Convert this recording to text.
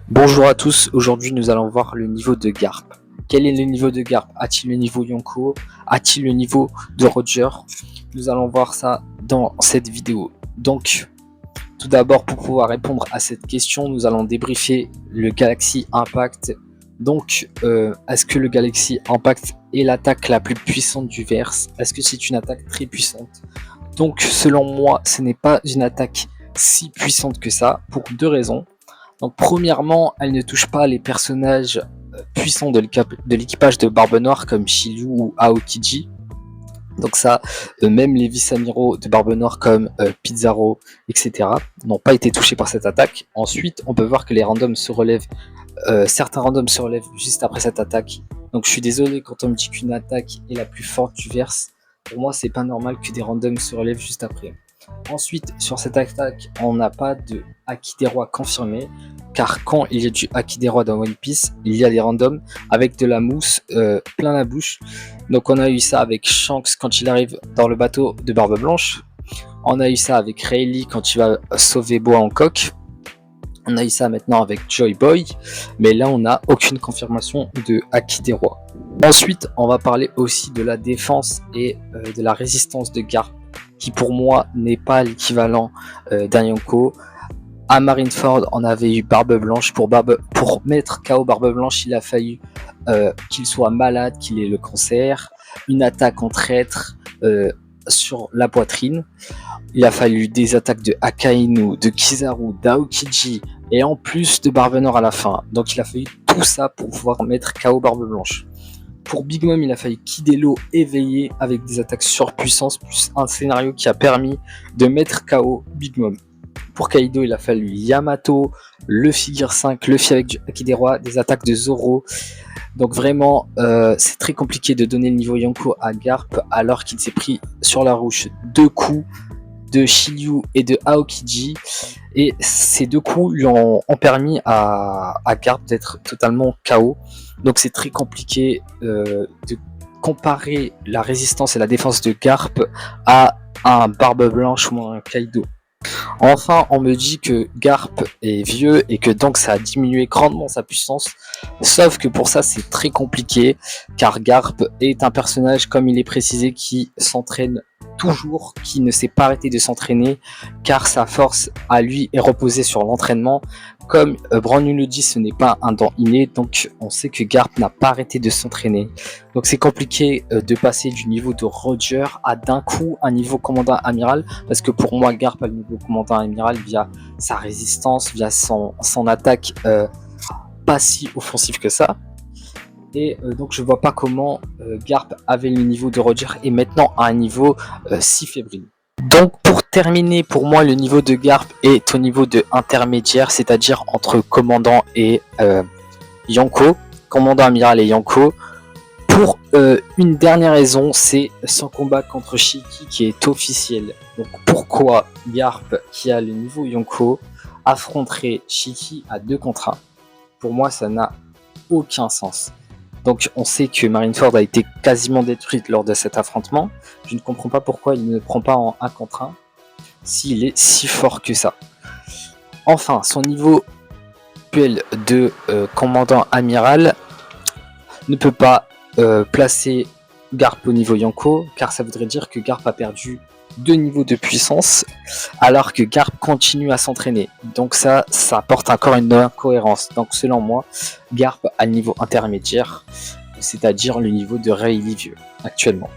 Bonjour à tous, aujourd'hui nous allons voir le niveau de Garp. Quel est le niveau de Garp? A-t-il le niveau Yonko? A-t-il le niveau de Roger? Nous allons voir ça dans cette vidéo. Donc, tout d'abord, pour pouvoir répondre à cette question, nous allons débriefer le Galaxy Impact. Donc, est-ce que le Galaxy Impact est l'attaque la plus puissante du verse? Est-ce que c'est une attaque très puissante? Donc, selon moi, ce n'est pas une attaque si puissante que ça, pour deux raisons. Donc premièrement, elle ne touche pas les personnages puissants de l'équipage de Barbe Noire comme Shiryu ou Aokiji. Donc ça, même les vice-amiraux de Barbe Noire comme Pizarro, etc. n'ont pas été touchés par cette attaque. Ensuite, on peut voir que les randoms se relèvent, certains randoms se relèvent juste après cette attaque. Donc je suis désolé quand on me dit qu'une attaque est la plus forte du verse. Pour moi, c'est pas normal que des randoms se relèvent juste après. Ensuite, sur cette attaque, on n'a pas de Haki des rois confirmé, car quand il y a du Haki des rois dans One Piece, il y a des randoms avec de la mousse plein la bouche. Donc on a eu ça avec Shanks quand il arrive dans le bateau de Barbe Blanche. On a eu ça avec Rayleigh quand il va sauver Boa Hancock. On a eu ça maintenant avec Joy Boy, mais là on n'a aucune confirmation de Haki des rois. Ensuite, on va parler aussi de la défense et de la résistance de Garp, qui pour moi n'est pas l'équivalent d'un Yonko. À Marineford, on avait eu Barbe Blanche. Pour mettre KO Barbe Blanche, il a fallu qu'il soit malade, qu'il ait le cancer, une attaque en traître sur la poitrine. Il a fallu des attaques de Akainu, de Kizaru, d'Aokiji et en plus de Barbe Noire à la fin. Donc il a fallu tout ça pour pouvoir mettre KO Barbe Blanche. Pour Big Mom, il a fallu Kidelo éveillé avec des attaques surpuissance plus un scénario qui a permis de mettre KO Big Mom. Pour Kaido, il a fallu Yamato, Luffy Gear 5, Luffy avec du Haki des rois, des attaques de Zoro. Donc vraiment, c'est très compliqué de donner le niveau Yonko à Garp alors qu'il s'est pris sur la rouge 2 coups de Shiryu et de Aokiji. Et ces 2 coups lui ont permis à Garp d'être totalement KO. Donc c'est très compliqué de comparer la résistance et la défense de Garp à un Barbe Blanche ou un Kaido. Enfin, on me dit que Garp est vieux et que donc ça a diminué grandement sa puissance. Sauf que pour ça, c'est très compliqué, car Garp est un personnage, comme il est précisé, qui s'entraîne toujours, qui ne s'est pas arrêté de s'entraîner, car sa force à lui est reposée sur l'entraînement. Comme Brand le dit, ce n'est pas un don inné, donc on sait que Garp n'a pas arrêté de s'entraîner. Donc c'est compliqué de passer du niveau de Roger à d'un coup un niveau commandant amiral, parce que pour moi Garp a le niveau commandant amiral via sa résistance, via son attaque pas si offensive que ça. Et donc je vois pas comment Garp avait le niveau de Roger et maintenant à un niveau si fébrile. Donc pour terminer, pour moi le niveau de Garp est au niveau de intermédiaire, c'est-à-dire entre commandant et Yonko, commandant amiral et Yonko. Pour une dernière raison, c'est son combat contre Shiki qui est officiel. Donc pourquoi Garp, qui a le niveau Yonko, affronterait Shiki à 2 contre 1? Pour moi, ça n'a aucun sens. Donc on sait que Marineford a été quasiment détruite lors de cet affrontement. Je ne comprends pas pourquoi il ne prend pas en 1 contre 1 s'il est si fort que ça. Enfin, son niveau actuel de commandant amiral ne peut pas placer Garp au niveau Yonko, car ça voudrait dire que Garp a perdu 2 niveaux de puissance, alors que Garp continue à s'entraîner. Donc ça apporte encore une incohérence. Donc selon moi, Garp a le niveau intermédiaire, c'est-à-dire le niveau de Rayleigh vieux, actuellement.